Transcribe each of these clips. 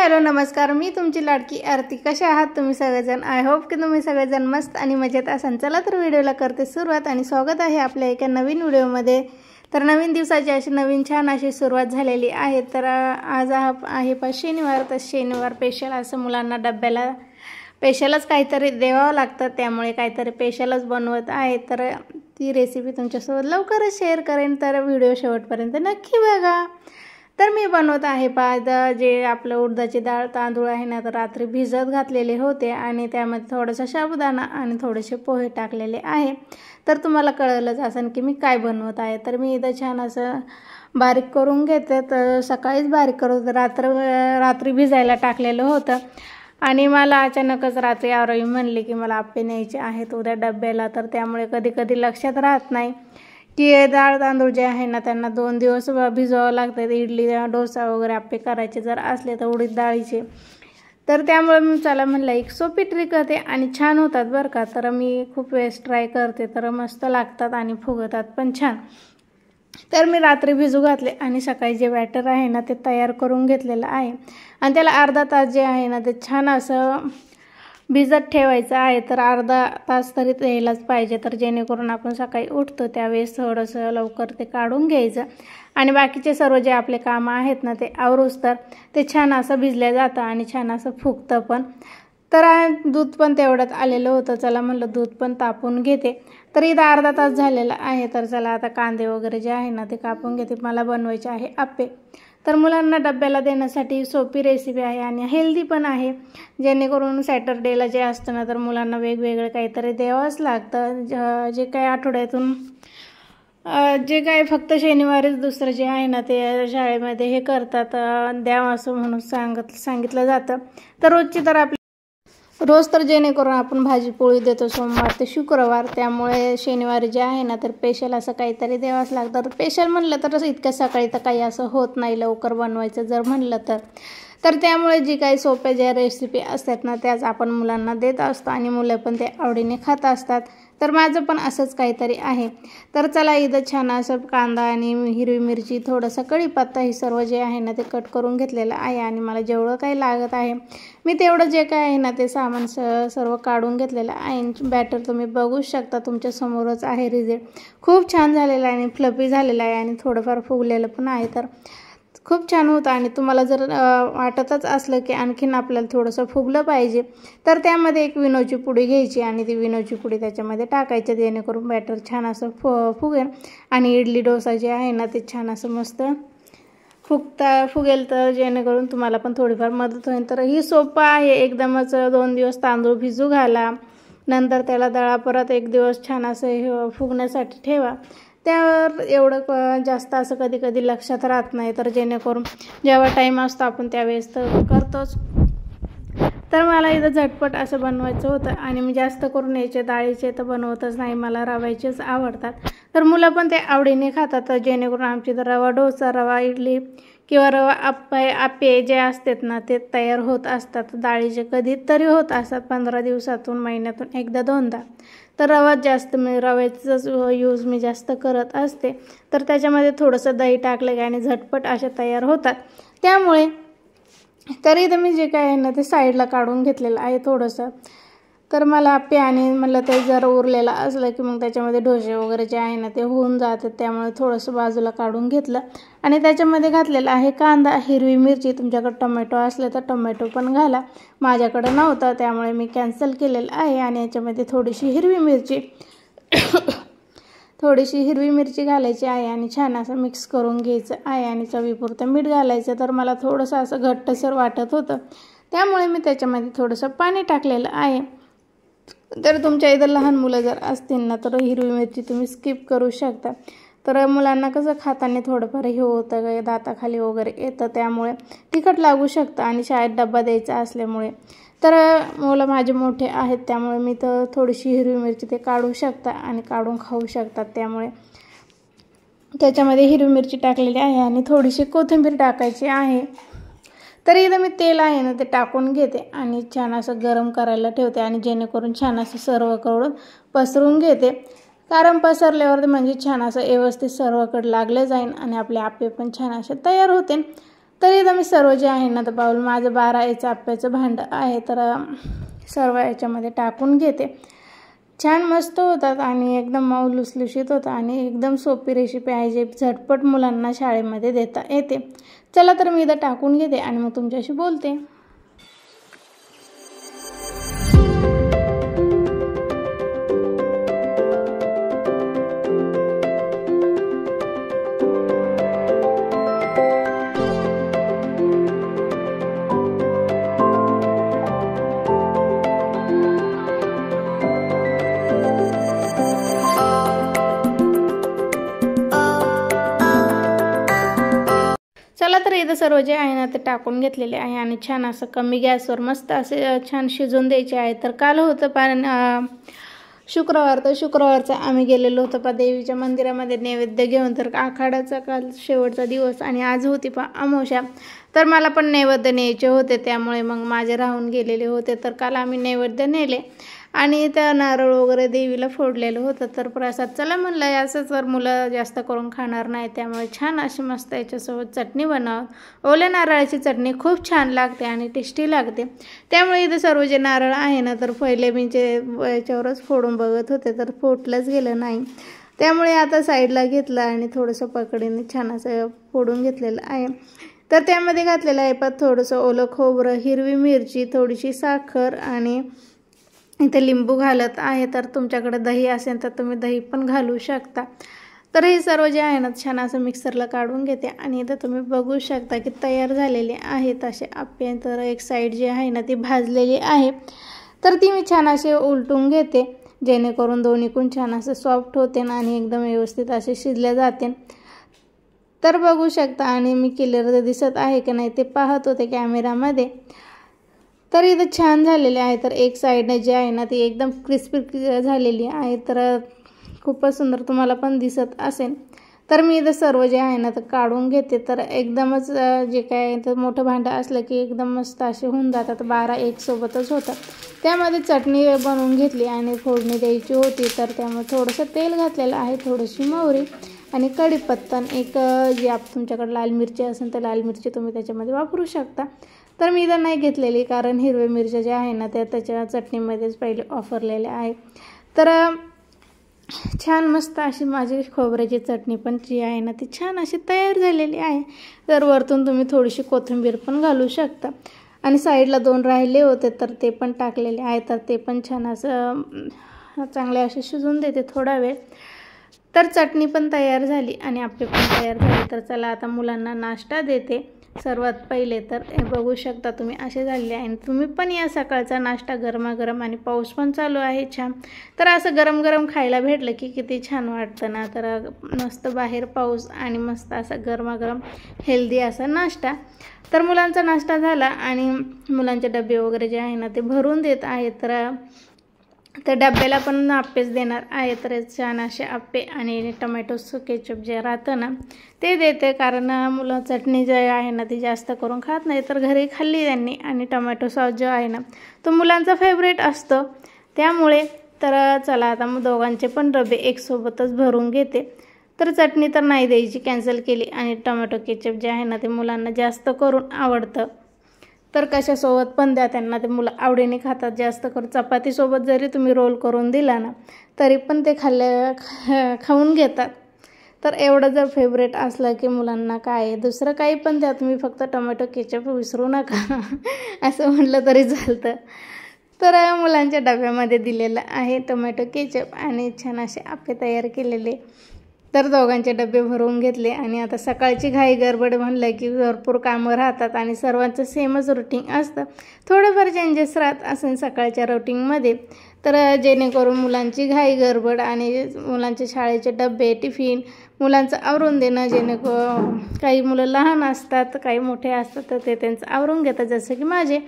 Hello नमस्कार, मी तुमची लाडकी आरती। कशा आहात तुम्ही सगळेजण? आय होप की तुम्ही सगळेजण मस्त आणि मजेत असाल। चला तर व्हिडिओला करते सुरुवात आणि स्वागत आहे आपल्या एका नवीन व्हिडिओमध्ये। तर नवीन दिवसाची अशी नवीन छान अशी सुरुवात झालेली आहे। तर आज आहे शनिवार। तर शनिवार स्पेशल असं मुलांना डब्याला स्पेशलच काहीतरी द्यावं लागतं, त्यामुळे काहीतरी स्पेशलच बनवत आहे। तर ती रेसिपी तुमच्यासोबत लवकरच शेअर करेन, तर व्हिडिओ शेवटपर्यंत नक्की बघा। तर मी बनवत आहे जे आपलं उडदाची डाळ तांदूळ आहे ना, तर रात्री भिजत घातलेले होते आणि त्यामध्ये थोडासा साबुदाणा आणि थोडेसे पोहे टाकलेले आहे। तर तुम्हाला कळलंच असेल की मी काय बनवत आहे। तर मी इथं छान असं बारीक करून घेते। तर सकाळीच बारीक करून रात्री भिजायला टाकलेलं होतं आणि मला अचानकच रात्री आरोही म्हणली की मला आप्पे न्यायचे आहेत उद्या डब्याला। तर त्यामुळे कधी कधी लक्षात राहत नाही की डाळ तांदूळ जे आहे ना त्यांना 2 दिवस भिजवावं लागतं। इडली डोसा वगैरे आप्पे करायचे जर असले तर उडीद डाळीचे। तर त्यामुळे मी चला म्हणलं एक सोपी ट्रिक आहे आणि छान होतात बरं का। तर मी खूप वेळेस ट्राय करते, तर मस्त लागतात आणि फुगतात पण छान। तर मी रात्री भिजू घातले आणि सकाळी जे बॅटर आहे ना ते तयार करून घेतलेलं आहे आणि त्याला अर्धा तास जे आहे ना ते छान असं भिजत ठेवायचं आहे। तर अर्धा तास तरी यायलाच पाहिजे, तर जेणेकरून आपण सकाळी उठतो त्यावेळेस थोडंसं लवकर ते काढून घ्यायचं आणि बाकीचे सर्व जे आपले कामं आहेत ना ते आवरूस तर ते छान असं भिजलं जातं आणि छान असं फुगतं पण। तर दूध पण तेवढ्यात आलेलं होतं, चला म्हणलं दूध पण तापून घेते। तर इथं अर्धा तास झालेला आहे। तर चला आता कांदे वगैरे जे आहे ना ते कापून घेते, मला बनवायचे आहे आप्पे। तर मुलांना डब्याला देण्यासाठी सोपी रेसिपी आहे आणि हेल्दी पण आहे, जेणेकरून सॅटरडेला जे असतं ना तर मुलांना वेगवेगळं काहीतरी द्यावंच लागतं। जे काही आठवड्यातून जे काही फक्त शनिवारीच दुसरं जे आहे ना ते शाळेमध्ये हे करतात द्यावं असं म्हणून सांगितलं जातं। तर रोजची तर रोज तर जेणेकरून आपण भाजी पोळी देतो सोमवार ते शुक्रवार, त्यामुळे शनिवारी जे आहे ना तर स्पेशल असं काहीतरी द्यावंच लागतं। तर स्पेशल म्हणलं तर इतक्या सकाळी तर काही असं होत नाही लवकर बनवायचं जर म्हणलं तर त्यामुळे जी काही सोप्या ज्या रेसिपी असतात ना त्याच आपण मुलांना देत असतो आणि मुलं पण ते आवडीने खात असतात। तर माझं पण असंच काहीतरी आहे। तर चला इथं छान असं कांदा आणि हिरवी मिरची थोडासा कढीपत्ता हे सर्व जे आहे ना ते कट करून घेतलेलं आहे आणि मला जेवढं काही लागत आहे मी तेवढं जे काय आहे ना ते सामान सर्व काढून घेतलेलं आहे। बॅटर तुम्ही बघू शकता, तुमच्या समोरच आहे रिझल्ट। खूप छान झालेला आहे आणि फ्लफी झालेला आहे आणि थोडंफार फुगलेलं पण आहे। तर खूप छान होतं आणि तुम्हाला जर वाटतच असलं की आणखीन आपल्याला थोडंसं फुगलं पाहिजे तर त्यामध्ये एक विनोची पुडी घ्यायची आणि ती विनोची पुडी त्याच्यामध्ये टाकायची, जेणेकरून बॅटर छान असं फुगेल आणि इडली डोसा जे आहे ना ते छान असं मस्त फुगेल। तर जेणेकरून तुम्हाला पण थोडीफार मदत होईल। तर ही सोपं आहे एकदमच। 2 दिवस तांदूळ भिजू घाला, नंतर त्याला दळा, परत 1 दिवस छान असं फुगण्यासाठी ठेवा। त्यावर एवढं जास्त असं कधी कधी लक्षात राहत नाही, तर जेणेकरून जेव्हा टाईम असतो आपण त्यावेळेस तर करतोच। तर मला इथं झटपट असं बनवायचं होतं आणि मी जास्त करून याचे डाळीचे तर बनवतच नाही, मला रव्याचेच आवडतात। तर मुलं पण ते आवडीने खातात, जेणेकरून आमची तर रवा डोसा, रवा इडली किंवा रवा आप्पे जे असतात ना ते तयार होत असतात। डाळीचे कधीतरी होत असतात 15 दिवसातून, महिन्यातून एकदा दोनदा। तर रव्याचाच यूज मी जास्त करत असते। तर त्याच्यामध्ये थोडंसं दही टाकलं आणि झटपट असे तयार होतात। त्यामुळे तरी इथं मी जे काय आहे ना ते साईडला काढून घेतलेलं आहे थोडंसं। तर मला आप्पे आणि म्हणलं ते जर उरलेलं असलं की मग त्याच्यामध्ये डोसे वगैरे जे आहे ना ते होऊन जातात, त्यामुळे थोडंसं बाजूला काढून घेतलं आणि त्याच्यामध्ये घातलेलं आहे कांदा, हिरवी मिरची। तुमच्याकडे टोमॅटो असले तर टोमॅटो पण घाला, माझ्याकडे नव्हता त्यामुळे मी कॅन्सल केलेलं आहे। आणि याच्यामध्ये थोडीशी हिरवी मिरची घालायची आहे आणि छान असं मिक्स करून घ्यायचं आहे आणि चवीपुरतं मीठ घालायचं। तर मला थोडंसं असं घट्टसर वाटत होतं, त्यामुळे मी त्याच्यामध्ये थोडंसं पाणी टाकलेलं आहे। तर तुमच्या इथं लहान मुलं जर असतील ना तर हिरवी मिरची तुम्ही स्किप करू शकता। तर मुलांना कसं खाताना थोडंफार हे होतं, दाताखाली वगैरे येतं, त्यामुळे तिखट लागू शकतं आणि शाळेत डब्बा द्यायचा असल्यामुळे। तर मुलं माझे मोठे आहेत त्यामुळे मी तर थोडीशी हिरवी मिरची ते काढू शकता आणि काढून खाऊ शकतात, त्यामुळे त्याच्यामध्ये हिरवी मिरची टाकलेली आहे आणि थोडीशी कोथिंबीर टाकायची आहे। तर इथं मी तेल आहे ना ते टाकून घेते आणि छान असं गरम करायला ठेवते आणि जेणेकरून छान असं सर्वकडून पसरून घेते, कारण पसरल्यावर म्हणजे छान असं व्यवस्थित सर्वकडे लागलं जाईल आणि आपले आप्पे पण छान असे तयार होतील। तर इथं मी सर्व जे आहे ना तर बाउल माझं 12 आप्याचं भांडं आहे तर सर्व याच्यामध्ये टाकून घेते। छान मस्त होतात आणि एकदम मऊ लुसलुशीत होतं आणि एकदम सोपी रेसिपी आहे जे झटपट मुलांना शाळेमध्ये देता येते। चला तर मी इथं टाकून घेते आणि मग तुमच्याशी बोलते। चला तर इथं सर्व जे आहे ना ते टाकून घेतलेले आहे आणि छान असं कमी गॅसवर मस्त असे छान शिजवून द्यायचे आहे। तर काल होतं शुक्रवार, तर शुक्रवारचा आम्ही गेलेलो होतो देवीच्या मंदिरामध्ये नैवेद्य घेऊन। तर आखाड्याचा काल शेवटचा दिवस आणि आज होती अमावस्या, तर मला पण नैवेद्य न्यायचे होते त्यामुळे मग माझे राहून गेलेले होते। तर काल आम्ही नैवेद्य नेले आणि त्या नारळ वगैरे देवीला फोडलेलं होतं। तर प्रसाद चला म्हणलं असंच तर मुलं जास्त करून खाणार नाही त्यामुळे छान अशी मस्त याच्यासोबत चटणी बनव। ओल्या नारळाची चटणी खूप छान लागते आणि टेस्टी लागते, त्यामुळे इथं सर्व जे नारळ आहे ना तर पहिले मी याच्यावरच फोडून बघत होते तर फोडलंच गेलं नाही, त्यामुळे आता साईडला घेतलं आणि थोडंसं पकडीने छान असं फोडून घेतलेलं आहे। तर त्यामध्ये घातलेलं आहे थोडंसं ओलं खोबरं, हिरवी मिरची, थोडीशी साखर आणि इथे लिंबू घालत आहे। तर तुमच्याकडे दही असेल तर तुम्ही दही पण घालू शकता। तर हे सर्व जे आहे ना छान असं मिक्सरला काढून घेते आणि इथं तुम्ही बघू शकता की तयार झालेले आहेत असे आप्पे। तर एक साईड जी आहे ना ती भाजलेली आहे तर ती मी छान असे उलटून घेते जेणेकरून दोन्हीकडून छान असं सॉफ्ट होते आणि एकदम व्यवस्थित असे शिजले जाते। तर बघू शकता आणि मी क्लिअर दिसत आहे की नाही ते पाहत होते कॅमेरामध्ये। तर इथं छान झालेले आहे तर एक साईडने जे आहे ना ती एकदम क्रिस्पी झालेली आहे तर खूपच सुंदर तुम्हाला पण दिसत असेल। तर मी इथं सर्व जे आहे ना तर काढून घेते। तर एकदमच जे काय तर मोठं भांडं असलं की एकदम मस्त असे होऊन जातात, 12 सोबतच होतं। त्यामध्ये चटणी बनवून घेतली आणि फोडणी द्यायची होती तर त्यामुळे थोडंसं तेल घातलेलं आहे, थोडीशी मोहरी आणि कढीपत्ता, एक जे तुमच्याकडे लाल मिरची असेल तर लाल मिरची तुम्ही त्याच्यामध्ये वापरू शकता। तर मी इथं नाही घेतलेली कारण हिरव्या मिरच्या ज्या आहे ना त्या त्याच्या चटणीमध्येच पहिले वापरलेल्या आहे। तर छान मस्त अशी माझी खोबऱ्याची चटणी पण जी आहे ना ती छान अशी तयार झालेली आहे। तर वरतून तुम्ही थोडीशी कोथिंबीर पण घालू शकता आणि साईडला 2 राहिले होते तर ते पण टाकलेले आहे। तर ते पण छान असं चांगले असे शिजवून देते थोडा वेळ। तर चटणी पण तयार झाली आणि आप्पे पण तयार झाले। तर चला आता मुलांना नाश्ता देते। सर्वात पहिले तर हे बघू शकता तुम्ही असे झालेले आहे। तुम्ही पण या सकाळचा नाश्ता गरमागरम आणि पाऊस पण चालू आहे छान, तर असं गरम गरम खायला भेटलं की किती छान वाटतं ना। तर मस्त बाहेर पाऊस आणि मस्त असा गरमागरम हेल्दी असा नाश्ता। तर मुलांचा नाश्ता झाला आणि मुलांचे डबे वगैरे जे आहे ना ते भरून देत आहे। तर डब्याला पण आप्पेच देणार आहे तर छान असे आप्पे आणि टोमॅटो केचप जे राहतं ना ते देते, कारण मुलं चटणी जे आहे ना ती जास्त करून खात नाही तर घरी खाल्ली त्यांनी आणि टोमॅटो सॉस जो आहे ना तो मुलांचा फेवरेट असतो त्यामुळे। तर चला आता मग दोघांचे पण डबे सोबतच भरून घेते। तर चटणी तर नाही द्यायची, कॅन्सल केली आणि टोमॅटो केचप जे आहे ना ते मुलांना जास्त करून आवडतं तर कशासोबत पण द्या त्यांना, ते मुलं आवडीने खातात। जास्त करून चपातीसोबत जरी तुम्ही रोल करून दिला ना तरी पण ते खाऊन घेतात। तर एवढं जर फेवरेट असलं की मुलांना काय दुसरं काही पण द्या तुम्ही, फक्त टोमॅटो केचप विसरू नका असं म्हटलं तरी चालतं। तर मुलांच्या डब्यामध्ये दिलेलं आहे टोमॅटो केचप आणि छान असे आप्पे तयार केलेले। तर दोघांचे डबे भरून घेतले आणि आता सकाळची घाई गडबड म्हणलं की भरपूर कामं राहतात आणि सर्वांचं सेमच रुटीन असतं, थोडंफार चेंजेस राहत असेल सकाळच्या रुटीनमध्ये। तर जेणेकरून मुलांची घाई गडबड आणि मुलांचे शाळेचे डबे टिफिन मुलांचं आवरून देणं, जेणेकरून काही मुलं लहान असतात काही मोठे असतात तर ते त्यांचं आवरून घेतात। जसं की माझे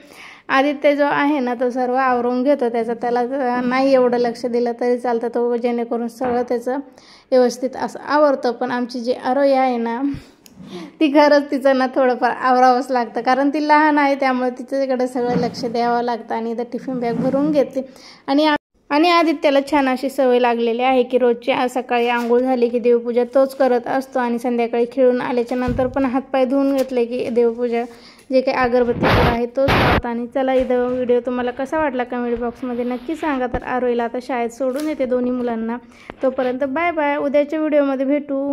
आदित्य जो आहे ना तो सर्व आवरून घेतो, त्याला नाही एवढं लक्ष दिलं तरी चालतं, तो जेणेकरून सगळं त्याचं व्यवस्थित असं आवरतं। पण आमची जी आरोही आहे ना ती खरंच तिचं ना थोडंफार आवरावंच लागतं, कारण ती लहान आहे त्यामुळे तिच्याकडे सगळं लक्ष द्यावं लागतं आणि इथं टिफिन बॅग भरून घेते आणि आणि आदित्याला छान अशी सवय लागलेली आहे की रोजची सकाळी आंघोळ झाली की देवपूजा तोच करत असतो आणि संध्याकाळी खेळून आल्याच्या नंतर पण हातपाय धुवून घेतले की देवपूजा जे काही अगरबत्ती आहे तोच लावतो. आणि चला इथं व्हिडिओ तुम्हाला कसा वाटला कमेंट बॉक्समध्ये नक्की सांगा. तर आरोहीला आता शाळेत सोडून येते दोन्ही मुलांना. तोपर्यंत बाय बाय. उद्याच्या व्हिडिओमध्ये भेटू.